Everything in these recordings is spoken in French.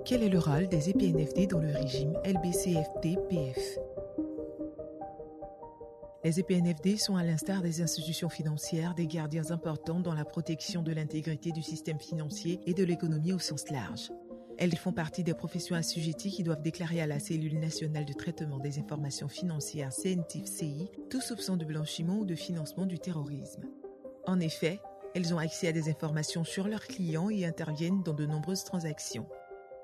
Quel est le rôle des EPNFD dans le régime LBCFT-PF? Les EPNFD sont à l'instar des institutions financières des gardiens importants dans la protection de l'intégrité du système financier et de l'économie au sens large. Elles font partie des professions assujetties qui doivent déclarer à la Cellule nationale de traitement des informations financières CNTIF-CI tout soupçon de blanchiment ou de financement du terrorisme. En effet, elles ont accès à des informations sur leurs clients et interviennent dans de nombreuses transactions.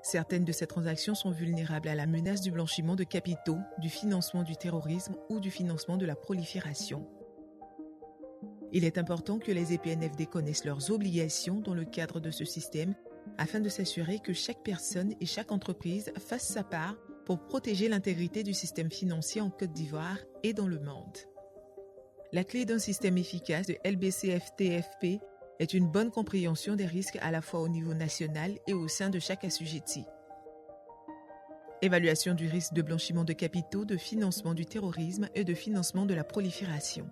Certaines de ces transactions sont vulnérables à la menace du blanchiment de capitaux, du financement du terrorisme ou du financement de la prolifération. Il est important que les EPNFD connaissent leurs obligations dans le cadre de ce système afin de s'assurer que chaque personne et chaque entreprise fasse sa part pour protéger l'intégrité du système financier en Côte d'Ivoire et dans le monde. La clé d'un système efficace de LBCFT-FP est une bonne compréhension des risques à la fois au niveau national et au sein de chaque assujetti. Évaluation du risque de blanchiment de capitaux, de financement du terrorisme et de financement de la prolifération.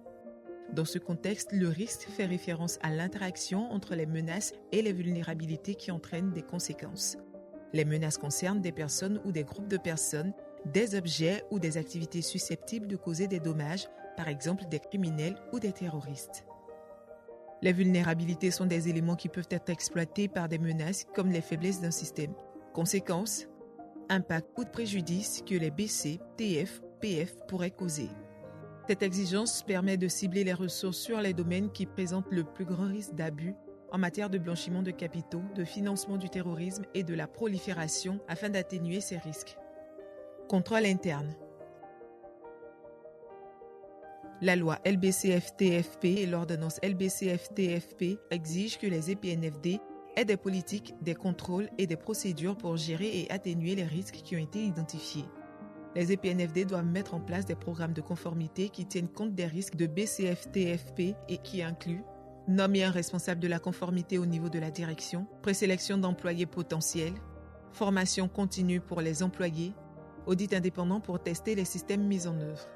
Dans ce contexte, le risque fait référence à l'interaction entre les menaces et les vulnérabilités qui entraînent des conséquences. Les menaces concernent des personnes ou des groupes de personnes, des objets ou des activités susceptibles de causer des dommages, par exemple des criminels ou des terroristes. Les vulnérabilités sont des éléments qui peuvent être exploités par des menaces comme les faiblesses d'un système. Conséquences, impact ou préjudice que les BC, TF, PF pourraient causer. Cette exigence permet de cibler les ressources sur les domaines qui présentent le plus grand risque d'abus en matière de blanchiment de capitaux, de financement du terrorisme et de la prolifération afin d'atténuer ces risques. Contrôle interne. La loi LBCFT-FP et l'ordonnance LBCFT-FP exigent que les EPNFD aient des politiques, des contrôles et des procédures pour gérer et atténuer les risques qui ont été identifiés. Les EPNFD doivent mettre en place des programmes de conformité qui tiennent compte des risques de BCFT-FP et qui incluent nommer un responsable de la conformité au niveau de la direction, présélection d'employés potentiels, formation continue pour les employés, audit indépendant pour tester les systèmes mis en œuvre.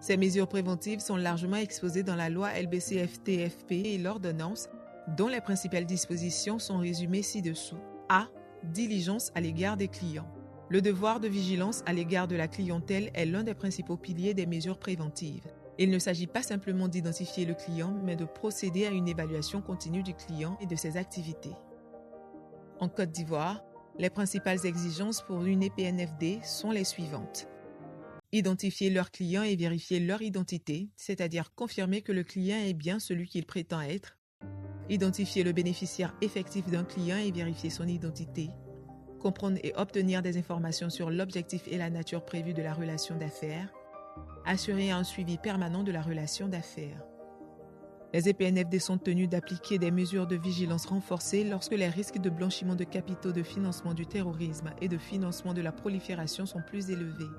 Ces mesures préventives sont largement exposées dans la loi LBCFT-FP et l'ordonnance, dont les principales dispositions sont résumées ci-dessous. A. Diligence à l'égard des clients. Le devoir de vigilance à l'égard de la clientèle est l'un des principaux piliers des mesures préventives. Il ne s'agit pas simplement d'identifier le client, mais de procéder à une évaluation continue du client et de ses activités. En Côte d'Ivoire, les principales exigences pour une EPNFD sont les suivantes. Identifier leurs clients et vérifier leur identité, c'est-à-dire confirmer que le client est bien celui qu'il prétend être. Identifier le bénéficiaire effectif d'un client et vérifier son identité. Comprendre et obtenir des informations sur l'objectif et la nature prévue de la relation d'affaires. Assurer un suivi permanent de la relation d'affaires. Les EPNFD sont tenus d'appliquer des mesures de vigilance renforcées lorsque les risques de blanchiment de capitaux, de financement du terrorisme et de financement de la prolifération sont plus élevés.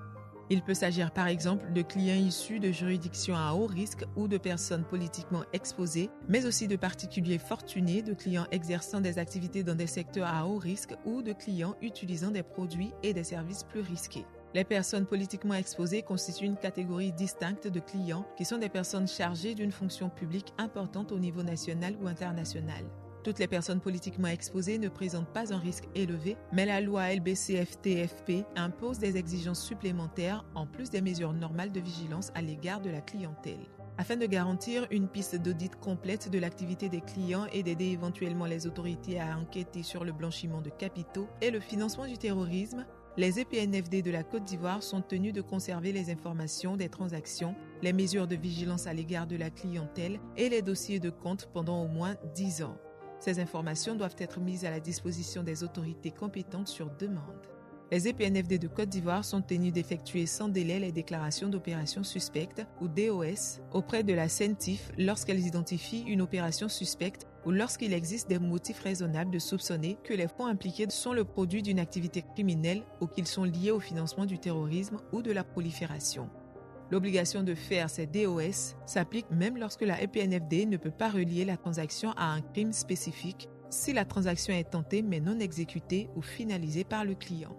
Il peut s'agir par exemple de clients issus de juridictions à haut risque ou de personnes politiquement exposées, mais aussi de particuliers fortunés, de clients exerçant des activités dans des secteurs à haut risque ou de clients utilisant des produits et des services plus risqués. Les personnes politiquement exposées constituent une catégorie distincte de clients qui sont des personnes chargées d'une fonction publique importante au niveau national ou international. Toutes les personnes politiquement exposées ne présentent pas un risque élevé, mais la loi LBCFT-FP impose des exigences supplémentaires en plus des mesures normales de vigilance à l'égard de la clientèle. Afin de garantir une piste d'audit complète de l'activité des clients et d'aider éventuellement les autorités à enquêter sur le blanchiment de capitaux et le financement du terrorisme, les EPNFD de la Côte d'Ivoire sont tenus de conserver les informations des transactions, les mesures de vigilance à l'égard de la clientèle et les dossiers de compte pendant au moins 10 ans. Ces informations doivent être mises à la disposition des autorités compétentes sur demande. Les EPNFD de Côte d'Ivoire sont tenus d'effectuer sans délai les déclarations d'opérations suspectes ou DOS auprès de la CNTIF lorsqu'elles identifient une opération suspecte ou lorsqu'il existe des motifs raisonnables de soupçonner que les fonds impliqués sont le produit d'une activité criminelle ou qu'ils sont liés au financement du terrorisme ou de la prolifération. L'obligation de faire ces DOS s'applique même lorsque la EPNFD ne peut pas relier la transaction à un crime spécifique si la transaction est tentée mais non exécutée ou finalisée par le client.